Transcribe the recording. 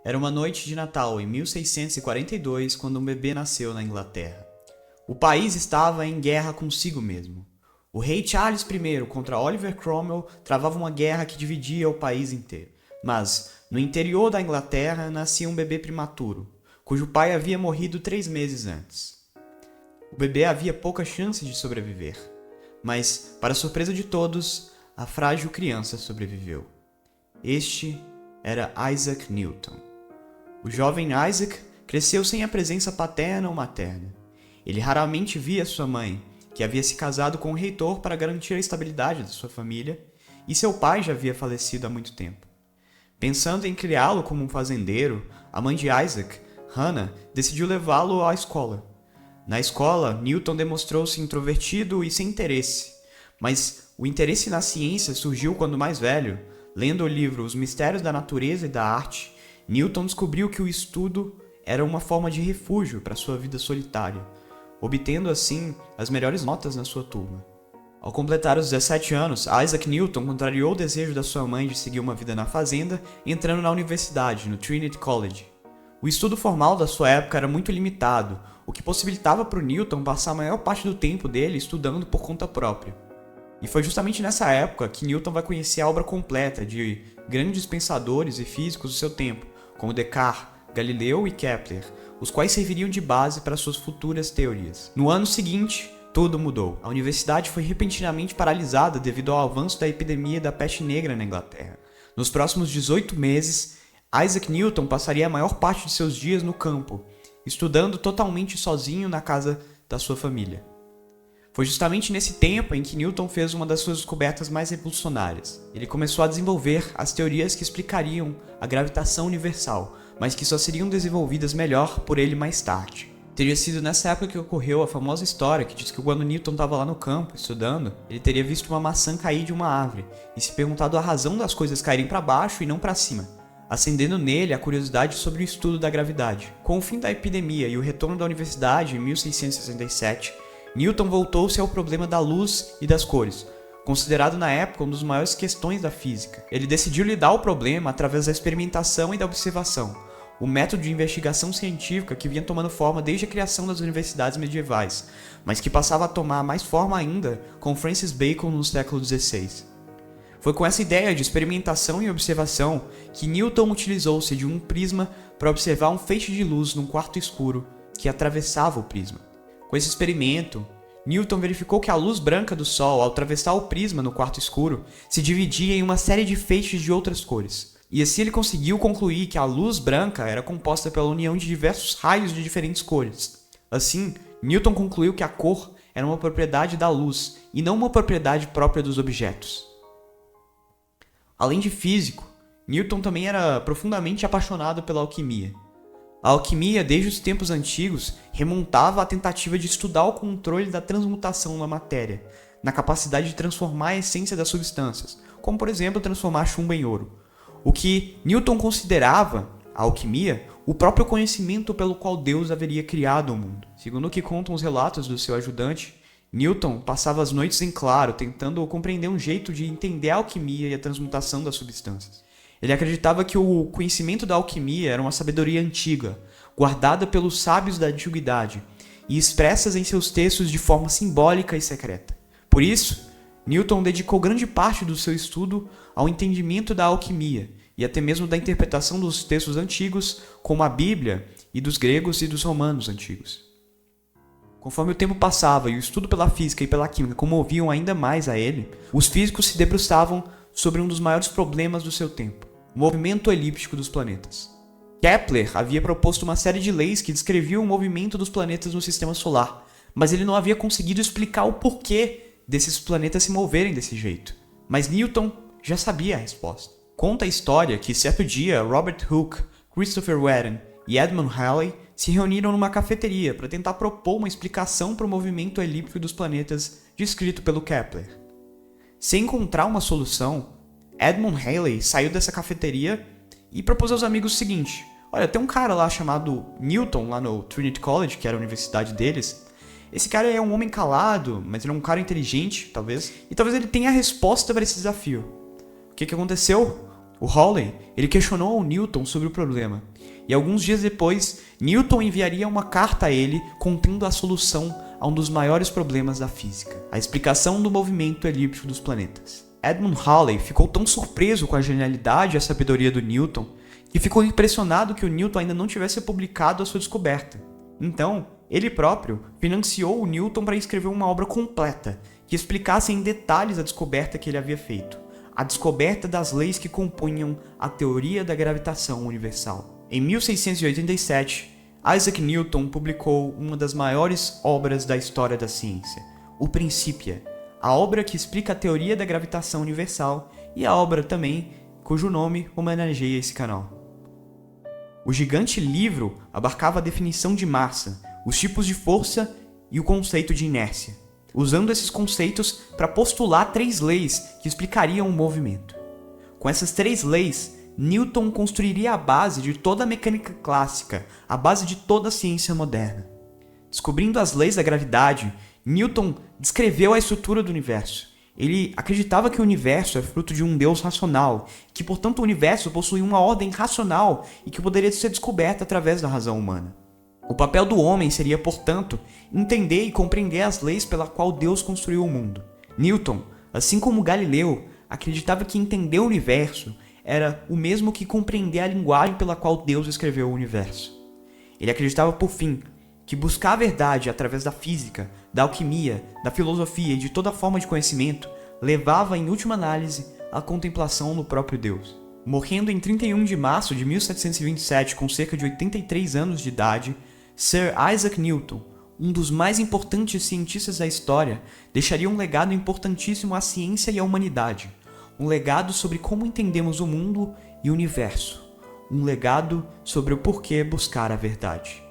Era uma noite de Natal em 1642 quando um bebê nasceu na Inglaterra. O país estava em guerra consigo mesmo. O rei Charles I contra Oliver Cromwell travava uma guerra que dividia o país inteiro. Mas, no interior da Inglaterra, nascia um bebê prematuro, cujo pai havia morrido 3 meses antes. O bebê havia poucas chances de sobreviver, mas, para surpresa de todos, a frágil criança sobreviveu. Este era Isaac Newton. O jovem Isaac cresceu sem a presença paterna ou materna. Ele raramente via sua mãe, que havia se casado com o reitor para garantir a estabilidade da sua família, e seu pai já havia falecido há muito tempo. Pensando em criá-lo como um fazendeiro, a mãe de Isaac, Hannah, decidiu levá-lo à escola. Na escola, Newton demonstrou-se introvertido e sem interesse, mas o interesse na ciência surgiu quando mais velho. Lendo o livro Os Mistérios da Natureza e da Arte, Newton descobriu que o estudo era uma forma de refúgio para sua vida solitária, obtendo assim as melhores notas na sua turma. Ao completar os 17 anos, Isaac Newton contrariou o desejo da sua mãe de seguir uma vida na fazenda, entrando na universidade, no Trinity College. O estudo formal da sua época era muito limitado, o que possibilitava para o Newton passar a maior parte do tempo dele estudando por conta própria. E foi justamente nessa época que Newton vai conhecer a obra completa de grandes pensadores e físicos do seu tempo, como Descartes, Galileu e Kepler, os quais serviriam de base para suas futuras teorias. No ano seguinte, tudo mudou. A universidade foi repentinamente paralisada devido ao avanço da epidemia da peste negra na Inglaterra. Nos próximos 18 meses, Isaac Newton passaria a maior parte de seus dias no campo, estudando totalmente sozinho na casa da sua família. Foi justamente nesse tempo em que Newton fez uma das suas descobertas mais revolucionárias. Ele começou a desenvolver as teorias que explicariam a gravitação universal, mas que só seriam desenvolvidas melhor por ele mais tarde. Teria sido nessa época que ocorreu a famosa história que diz que quando Newton estava lá no campo estudando, ele teria visto uma maçã cair de uma árvore e se perguntado a razão das coisas caírem para baixo e não para cima, acendendo nele a curiosidade sobre o estudo da gravidade. Com o fim da epidemia e o retorno da universidade em 1667, Newton voltou-se ao problema da luz e das cores, considerado na época uma das maiores questões da física. Ele decidiu lidar o problema através da experimentação e da observação, o método de investigação científica que vinha tomando forma desde a criação das universidades medievais, mas que passava a tomar mais forma ainda com Francis Bacon no século XVI. Foi com essa ideia de experimentação e observação que Newton utilizou-se de um prisma para observar um feixe de luz num quarto escuro que atravessava o prisma. Com esse experimento, Newton verificou que a luz branca do Sol, ao atravessar o prisma no quarto escuro, se dividia em uma série de feixes de outras cores. E assim ele conseguiu concluir que a luz branca era composta pela união de diversos raios de diferentes cores. Assim, Newton concluiu que a cor era uma propriedade da luz e não uma propriedade própria dos objetos. Além de físico, Newton também era profundamente apaixonado pela alquimia. A alquimia, desde os tempos antigos, remontava à tentativa de estudar o controle da transmutação da matéria, na capacidade de transformar a essência das substâncias, como por exemplo transformar chumbo em ouro. O que Newton considerava, a alquimia, o próprio conhecimento pelo qual Deus haveria criado o mundo. Segundo o que contam os relatos do seu ajudante, Newton passava as noites em claro, tentando compreender um jeito de entender a alquimia e a transmutação das substâncias. Ele acreditava que o conhecimento da alquimia era uma sabedoria antiga, guardada pelos sábios da antiguidade e expressas em seus textos de forma simbólica e secreta. Por isso, Newton dedicou grande parte do seu estudo ao entendimento da alquimia e até mesmo da interpretação dos textos antigos, como a Bíblia, e dos gregos e dos romanos antigos. Conforme o tempo passava e o estudo pela física e pela química comoviam ainda mais a ele, os físicos se debruçavam sobre um dos maiores problemas do seu tempo: o movimento elíptico dos planetas. Kepler havia proposto uma série de leis que descreviam o movimento dos planetas no sistema solar, mas ele não havia conseguido explicar o porquê desses planetas se moverem desse jeito. Mas Newton já sabia a resposta. Conta a história que certo dia Robert Hooke, Christopher Wren e Edmund Halley se reuniram numa cafeteria para tentar propor uma explicação para o movimento elíptico dos planetas descrito pelo Kepler. Sem encontrar uma solução, Edmund Halley saiu dessa cafeteria e propôs aos amigos o seguinte: olha, tem um cara lá chamado Newton, lá no Trinity College, que era a universidade deles. Esse cara é um homem calado, mas ele é um cara inteligente, talvez. E talvez ele tenha a resposta para esse desafio. O que aconteceu? O Hawley, ele questionou ao Newton sobre o problema, e alguns dias depois, Newton enviaria uma carta a ele contendo a solução a um dos maiores problemas da física, a explicação do movimento elíptico dos planetas. Edmund Halley ficou tão surpreso com a genialidade e a sabedoria do Newton que ficou impressionado que o Newton ainda não tivesse publicado a sua descoberta. Então, ele próprio financiou o Newton para escrever uma obra completa que explicasse em detalhes a descoberta que ele havia feito, a descoberta das leis que compunham a teoria da gravitação universal. Em 1687, Isaac Newton publicou uma das maiores obras da história da ciência, o Principia, a obra que explica a teoria da gravitação universal e a obra também cujo nome homenageia esse canal. O gigante livro abarcava a definição de massa, os tipos de força e o conceito de inércia, usando esses conceitos para postular 3 leis que explicariam o movimento. Com essas 3 leis, Newton construiria a base de toda a mecânica clássica, a base de toda a ciência moderna. Descobrindo as leis da gravidade, Newton descreveu a estrutura do universo. Ele acreditava que o universo é fruto de um Deus racional, que portanto o universo possui uma ordem racional e que poderia ser descoberta através da razão humana. O papel do homem seria, portanto, entender e compreender as leis pela qual Deus construiu o mundo. Newton, assim como Galileu, acreditava que entender o universo era o mesmo que compreender a linguagem pela qual Deus escreveu o universo. Ele acreditava, por fim, que buscar a verdade através da física, da alquimia, da filosofia e de toda forma de conhecimento levava, em última análise, à contemplação do próprio Deus. Morrendo em 31 de março de 1727, com cerca de 83 anos de idade, Sir Isaac Newton, um dos mais importantes cientistas da história, deixaria um legado importantíssimo à ciência e à humanidade. Um legado sobre como entendemos o mundo e o universo. Um legado sobre o porquê buscar a verdade.